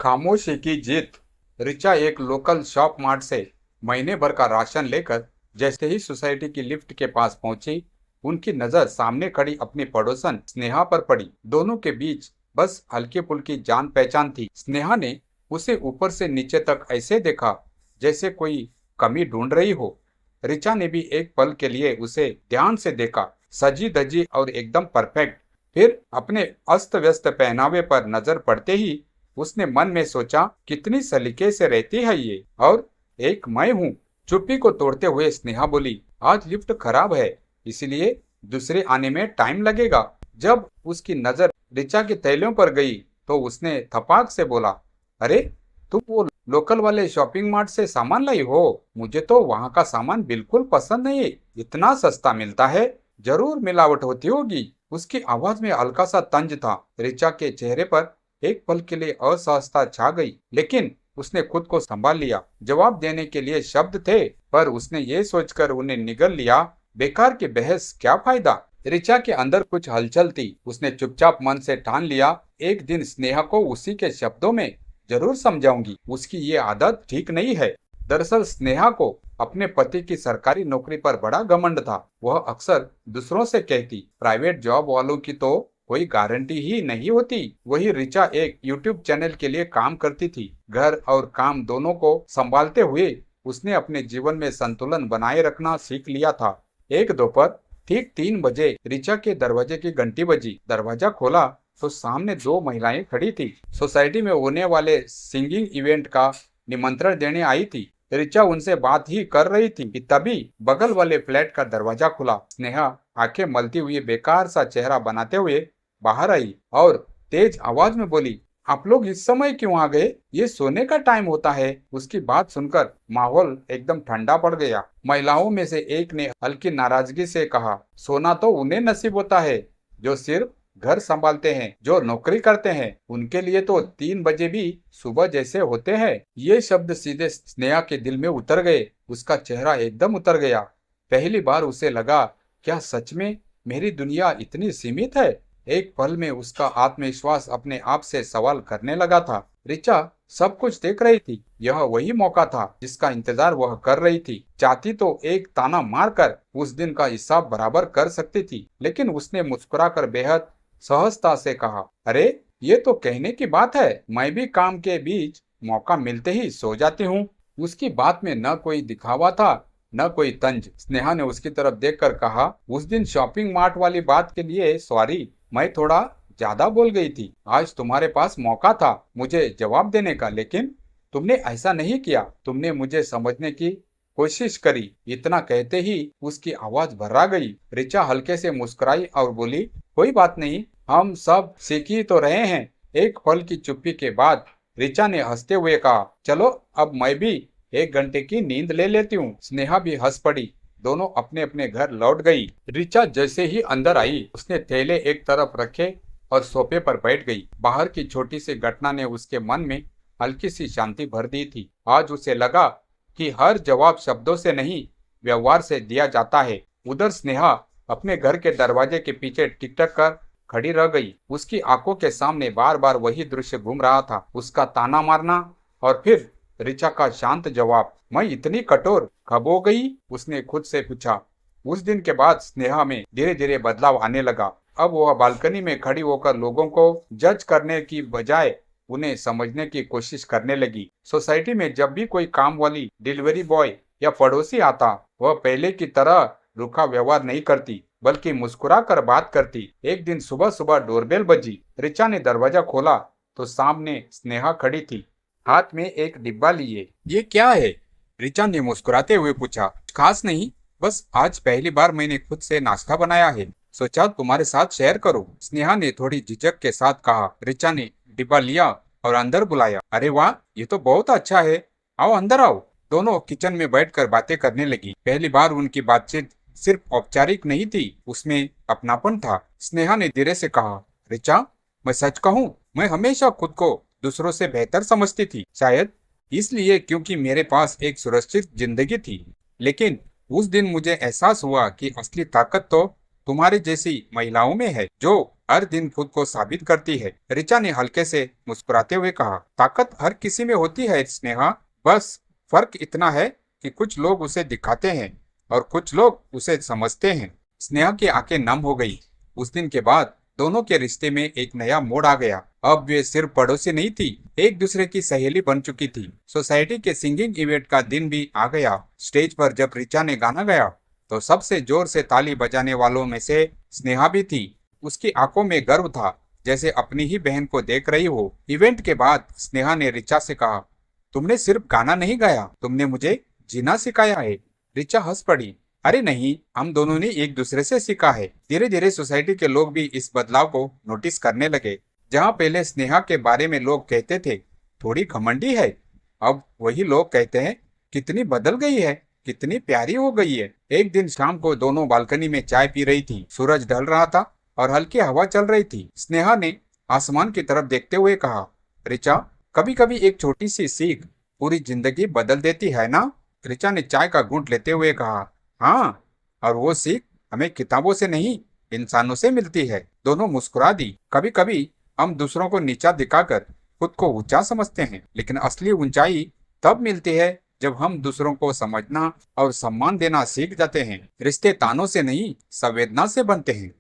खामोशी की जीत। ऋचा एक लोकल शॉप मार्ट से महीने भर का राशन लेकर जैसे ही सोसाइटी की लिफ्ट के पास पहुंची, उनकी नजर सामने खड़ी अपनी पड़ोसन स्नेहा पर पड़ी। दोनों के बीच बस हल्की फुल्की जान पहचान थी। स्नेहा ने उसे ऊपर से नीचे तक ऐसे देखा जैसे कोई कमी ढूंढ रही हो। ऋचा ने भी एक पल के लिए उसे ध्यान से देखा, सजी धजी और एकदम परफेक्ट। फिर अपने अस्त व्यस्त पहनावे पर नजर पड़ते ही उसने मन में सोचा, कितनी सलीके से रहती है ये, और एक मैं हूँ। चुप्पी को तोड़ते हुए स्नेहा बोली, आज लिफ्ट खराब है, इसलिए दूसरे आने में टाइम लगेगा। जब उसकी नजर ऋचा के थैलियों पर गई तो उसने थपाक से बोला, अरे तुम वो लोकल वाले शॉपिंग मार्ट से सामान लाई हो? मुझे तो वहाँ का सामान बिल्कुल पसंद नहीं, इतना सस्ता मिलता है, जरूर मिलावट होती होगी। उसकी आवाज में हल्का सा तंज था। ऋचा के चेहरे पर एक पल के लिए असहजता छा गई, लेकिन उसने खुद को संभाल लिया। जवाब देने के लिए शब्द थे, पर उसने ये सोचकर उन्हें निगल लिया, बेकार की बहस, क्या फायदा। ऋचा के अंदर कुछ हलचल थी। उसने चुपचाप मन से ठान लिया, एक दिन स्नेहा को उसी के शब्दों में जरूर समझाऊंगी। उसकी ये आदत ठीक नहीं है। दरअसल स्नेहा को अपने पति की सरकारी नौकरी पर बड़ा घमंड था। वह अक्सर दूसरों से कहती, प्राइवेट जॉब वालों की तो कोई गारंटी ही नहीं होती। वही ऋचा एक यूट्यूब चैनल के लिए काम करती थी। घर और काम दोनों को संभालते हुए उसने अपने जीवन में संतुलन बनाए रखना सीख लिया था। एक दोपहर ठीक 3 बजे ऋचा के दरवाजे की घंटी बजी। दरवाजा खोला तो सामने 2 महिलाएं खड़ी थी। सोसाइटी में होने वाले सिंगिंग इवेंट का निमंत्रण देने आई थी। ऋचा उनसे बात ही कर रही थी कि तभी बगल वाले फ्लैट का दरवाजा खुला। स्नेहा आंखें मलती हुई बेकार सा चेहरा बनाते हुए बाहर आई और तेज आवाज में बोली, आप लोग इस समय क्यों आ गए? ये सोने का टाइम होता है। उसकी बात सुनकर माहौल एकदम ठंडा पड़ गया। महिलाओं में से एक ने हल्की नाराजगी से कहा, सोना तो उन्हें नसीब होता है जो सिर्फ घर संभालते हैं, जो नौकरी करते हैं, उनके लिए तो 3 बजे भी सुबह जैसे होते हैं। ये शब्द सीधे स्नेहा के दिल में उतर गए। उसका चेहरा एकदम उतर गया। पहली बार उसे लगा, क्या सच में मेरी दुनिया इतनी सीमित है? एक पल में उसका आत्मविश्वास अपने आप से सवाल करने लगा था। ऋचा सब कुछ देख रही थी। यह वही मौका था जिसका इंतजार वह कर रही थी। चाहती तो एक ताना मारकर उस दिन का हिसाब बराबर कर सकती थी, लेकिन उसने मुस्कुराकर बेहद सहजता से कहा, अरे ये तो कहने की बात है, मैं भी काम के बीच मौका मिलते ही सो जाती हूँ। उसकी बात में न कोई दिखावा था, न कोई तंज। स्नेहा ने उसकी तरफ देखकर कहा, उस दिन शॉपिंग मार्ट वाली बात के लिए सॉरी, मैं थोड़ा ज्यादा बोल गई थी। आज तुम्हारे पास मौका था मुझे जवाब देने का, लेकिन तुमने ऐसा नहीं किया। तुमने मुझे समझने की कोशिश करी। इतना कहते ही उसकी आवाज भर्रा गई। ऋचा हल्के से मुस्कुराई और बोली, कोई बात नहीं, हम सब सीख ही तो रहे हैं। एक पल की चुप्पी के बाद ऋचा ने हंसते हुए कहा, चलो अब मैं भी 1 घंटे की नींद ले लेती हूँ। स्नेहा भी हंस पड़ी। दोनों अपने अपने घर लौट गई। ऋचा जैसे ही अंदर आई, उसने थैले एक तरफ रखे और सोफे पर बैठ गई। बाहर की छोटी सी घटना ने उसके मन में हल्की सी शांति भर दी थी। आज उसे लगा कि हर जवाब शब्दों से नहीं, व्यवहार से दिया जाता है। उधर स्नेहा अपने घर के दरवाजे के पीछे टिकटक कर खड़ी रह गई। उसकी आंखों के सामने बार बार वही दृश्य घूम रहा था, उसका ताना मारना और फिर ऋचा का शांत जवाब, मैं इतनी कठोर कब हो गई? उसने खुद से पूछा। उस दिन के बाद स्नेहा में धीरे धीरे बदलाव आने लगा। अब वह बालकनी में खड़ी होकर लोगों को जज करने की बजाय उन्हें समझने की कोशिश करने लगी। सोसाइटी में जब भी कोई काम वाली, डिलीवरी बॉय या पड़ोसी आता, वह पहले की तरह रूखा व्यवहार नहीं करती, बल्कि मुस्कुरा कर बात करती। एक दिन सुबह सुबह डोरबेल बजी। ऋचा ने दरवाजा खोला तो सामने स्नेहा खड़ी थी, हाथ में एक डिब्बा लिए। ये क्या है? ऋचा ने मुस्कुराते हुए पूछा। खास नहीं, बस आज पहली बार मैंने खुद से नाश्ता बनाया है, सोचा तुम्हारे साथ शेयर करूं। स्नेहा ने थोड़ी झिझक के साथ कहा। ऋचा ने डिब्बा लिया और अंदर बुलाया। अरे वाह, ये तो बहुत अच्छा है, आओ अंदर आओ। दोनों किचन में बैठकर बातें करने लगी। पहली बार उनकी बातचीत सिर्फ औपचारिक नहीं थी, उसमें अपनापन था। स्नेहा ने धीरे से कहा, ऋचा मैं सच कहूँ, मैं हमेशा खुद को दूसरों से बेहतर समझती थी। शायद इसलिए क्योंकि मेरे पास एक सुरक्षित जिंदगी थी। लेकिन उस दिन मुझे एहसास हुआ कि असली ताकत तो तुम्हारी जैसी महिलाओं में है, जो हर दिन खुद को साबित करती है। ऋचा ने हल्के से मुस्कुराते हुए कहा, ताकत हर किसी में होती है स्नेहा, बस फर्क इतना है कि कुछ लोग उसे दिखाते हैं और कुछ लोग उसे समझते हैं। स्नेहा की आंखें नम हो गई। उस दिन के बाद दोनों के रिश्ते में एक नया मोड़ आ गया। अब वे सिर्फ पड़ोसी नहीं थी, एक दूसरे की सहेली बन चुकी थी। सोसाइटी के सिंगिंग इवेंट का दिन भी आ गया। स्टेज पर जब ऋचा ने गाना गाया तो सबसे जोर से ताली बजाने वालों में से स्नेहा भी थी। उसकी आंखों में गर्व था, जैसे अपनी ही बहन को देख रही हो। इवेंट के बाद स्नेहा ने ऋचा से कहा, तुमने सिर्फ गाना नहीं गाया, तुमने मुझे जीना सिखाया है। ऋचा हंस पड़ी, अरे नहीं, हम दोनों ने एक दूसरे से सीखा है। धीरे धीरे सोसाइटी के लोग भी इस बदलाव को नोटिस करने लगे। जहाँ पहले स्नेहा के बारे में लोग कहते थे थोड़ी घमंडी है, अब वही लोग कहते हैं कितनी बदल गई है, कितनी प्यारी हो गई है। एक दिन शाम को दोनों बालकनी में चाय पी रही थी। सूरज ढल रहा था और हल्की हवा चल रही थी। स्नेहा ने आसमान की तरफ देखते हुए कहा, ऋचा, कभी कभी एक छोटी सी सीख पूरी जिंदगी बदल देती है ना। ऋचा ने चाय का घूंट लेते हुए कहा, हाँ, और वो सीख हमें किताबों से नहीं, इंसानों से मिलती है। दोनों मुस्कुरा दी। कभी कभी हम दूसरों को नीचा दिखाकर खुद को ऊंचा समझते हैं, लेकिन असली ऊंचाई तब मिलती है जब हम दूसरों को समझना और सम्मान देना सीख जाते हैं। रिश्ते तानों से नहीं, संवेदना से बनते हैं।